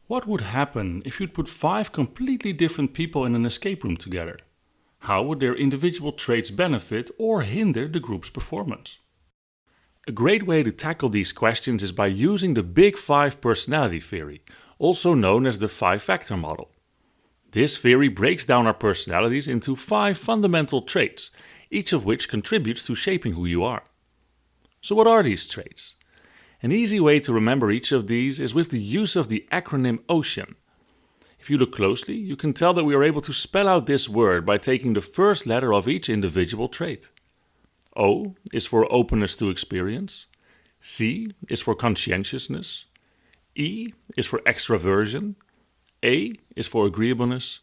What would happen if you'd put 5 completely different people in an escape room together? How would their individual traits benefit or hinder the group's performance? A great way to tackle these questions is by using the Big Five personality theory, also known as the 5-factor model. This theory breaks down our personalities into 5 fundamental traits, each of which contributes to shaping who you are. So what are these traits? An easy way to remember each of these is with the use of the acronym OCEAN. If you look closely, you can tell that we are able to spell out this word by taking the first letter of each individual trait. O is for openness to experience, C is for conscientiousness, E is for extraversion, A is for agreeableness,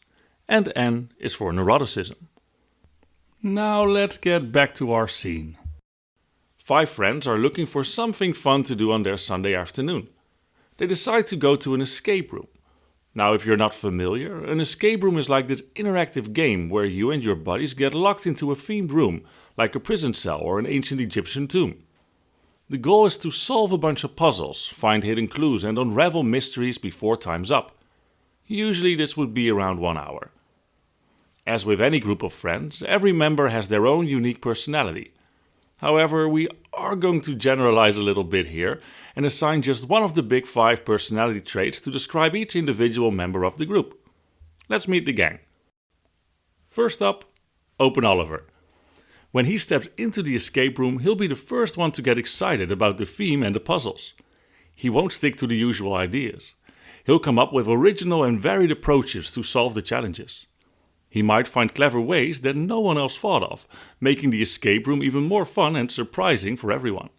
and N is for neuroticism. Now let's get back to our scene. 5 friends are looking for something fun to do on their Sunday afternoon. They decide to go to an escape room. Now, if you're not familiar, an escape room is like this interactive game where you and your buddies get locked into a themed room, like a prison cell or an ancient Egyptian tomb. The goal is to solve a bunch of puzzles, find hidden clues, and unravel mysteries before time's up. Usually this would be around 1 hour. As with any group of friends, every member has their own unique personality. However, we are going to generalize a little bit here and assign just one of the Big Five personality traits to describe each individual member of the group. Let's meet the gang. First up, Open Oliver. When he steps into the escape room, he'll be the first one to get excited about the theme and the puzzles. He won't stick to the usual ideas. He'll come up with original and varied approaches to solve the challenges. He might find clever ways that no one else thought of, making the escape room even more fun and surprising for everyone.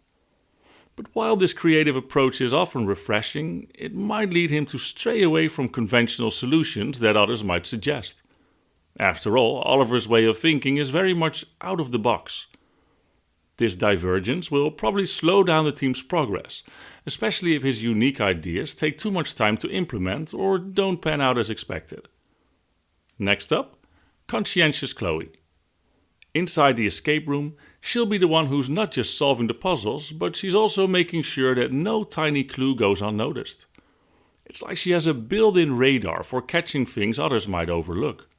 But while this creative approach is often refreshing, it might lead him to stray away from conventional solutions that others might suggest. After all, Oliver's way of thinking is very much out of the box. This divergence will probably slow down the team's progress, especially if his unique ideas take too much time to implement or don't pan out as expected. Next up, Conscientious Chloe. Inside the escape room, she'll be the one who's not just solving the puzzles, but she's also making sure that no tiny clue goes unnoticed. It's like she has a built-in radar for catching things others might overlook.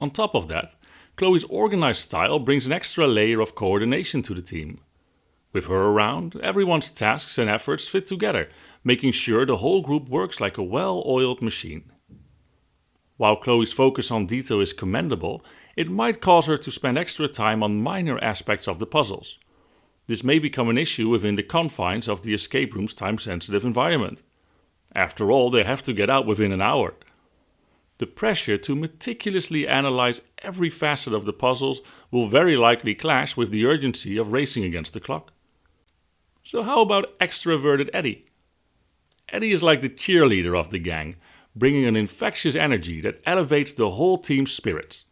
On top of that, Chloe's organized style brings an extra layer of coordination to the team. With her around, everyone's tasks and efforts fit together, making sure the whole group works like a well-oiled machine. While Chloe's focus on detail is commendable, it might cause her to spend extra time on minor aspects of the puzzles. This may become an issue within the confines of the escape room's time-sensitive environment. After all, they have to get out within an hour. The pressure to meticulously analyze every facet of the puzzles will very likely clash with the urgency of racing against the clock. So how about Extraverted Eddy? Eddy is like the cheerleader of the gang, bringing an infectious energy that elevates the whole team's spirits.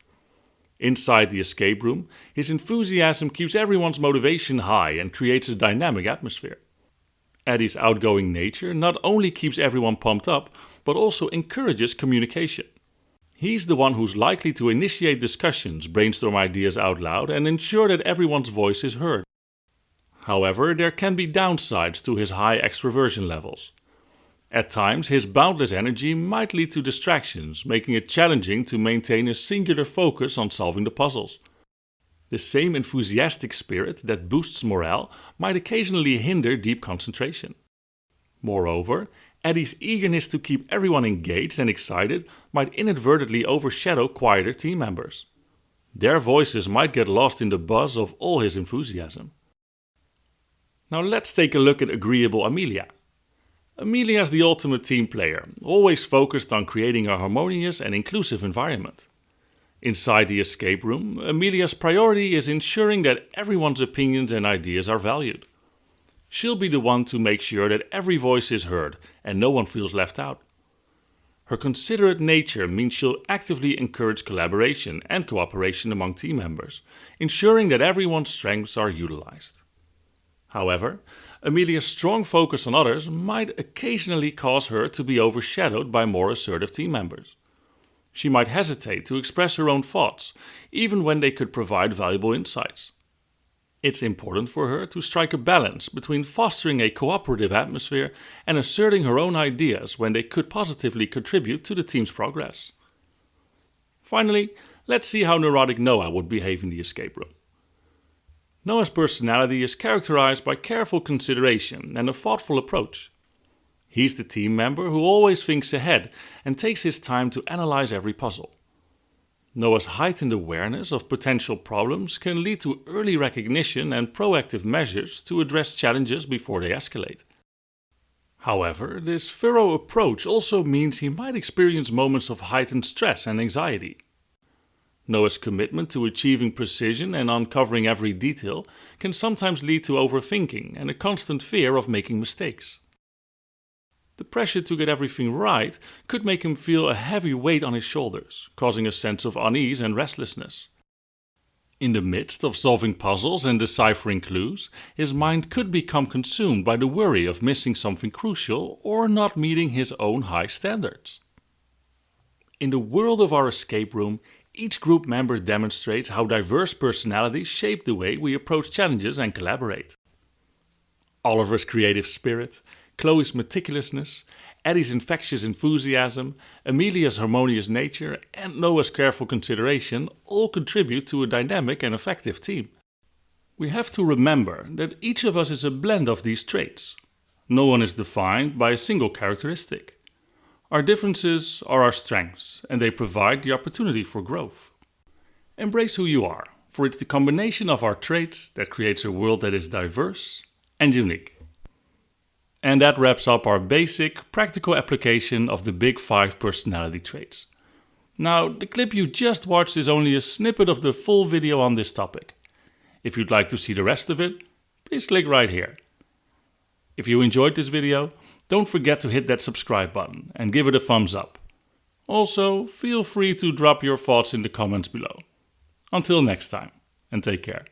Inside the escape room, his enthusiasm keeps everyone's motivation high and creates a dynamic atmosphere. Eddy's outgoing nature not only keeps everyone pumped up, but also encourages communication. He's the one who's likely to initiate discussions, brainstorm ideas out loud, and ensure that everyone's voice is heard. However, there can be downsides to his high extroversion levels. At times, his boundless energy might lead to distractions, making it challenging to maintain a singular focus on solving the puzzles. The same enthusiastic spirit that boosts morale might occasionally hinder deep concentration. Moreover, Eddy's eagerness to keep everyone engaged and excited might inadvertently overshadow quieter team members. Their voices might get lost in the buzz of all his enthusiasm. Now let's take a look at Agreeable Amelia. Amelia is the ultimate team player, always focused on creating a harmonious and inclusive environment. Inside the escape room, Amelia's priority is ensuring that everyone's opinions and ideas are valued. She'll be the one to make sure that every voice is heard and no one feels left out. Her considerate nature means she'll actively encourage collaboration and cooperation among team members, ensuring that everyone's strengths are utilized. However, Amelia's strong focus on others might occasionally cause her to be overshadowed by more assertive team members. She might hesitate to express her own thoughts, even when they could provide valuable insights. It's important for her to strike a balance between fostering a cooperative atmosphere and asserting her own ideas when they could positively contribute to the team's progress. Finally, let's see how Neurotic Noah would behave in the escape room. Noah's personality is characterized by careful consideration and a thoughtful approach. He's the team member who always thinks ahead and takes his time to analyze every puzzle. Noah's heightened awareness of potential problems can lead to early recognition and proactive measures to address challenges before they escalate. However, this thorough approach also means he might experience moments of heightened stress and anxiety. Noah's commitment to achieving precision and uncovering every detail can sometimes lead to overthinking and a constant fear of making mistakes. The pressure to get everything right could make him feel a heavy weight on his shoulders, causing a sense of unease and restlessness. In the midst of solving puzzles and deciphering clues, his mind could become consumed by the worry of missing something crucial or not meeting his own high standards. In the world of our escape room, each group member demonstrates how diverse personalities shape the way we approach challenges and collaborate. Oliver's creative spirit, Chloe's meticulousness, Eddy's infectious enthusiasm, Amelia's harmonious nature, and Noah's careful consideration all contribute to a dynamic and effective team. We have to remember that each of us is a blend of these traits. No one is defined by a single characteristic. Our differences are our strengths, and they provide the opportunity for growth. Embrace who you are, for it's the combination of our traits that creates a world that is diverse and unique. And that wraps up our basic, practical application of the Big 5 personality traits. Now, the clip you just watched is only a snippet of the full video on this topic. If you'd like to see the rest of it, please click right here. If you enjoyed this video, don't forget to hit that subscribe button and give it a thumbs up. Also, feel free to drop your thoughts in the comments below. Until next time, and take care.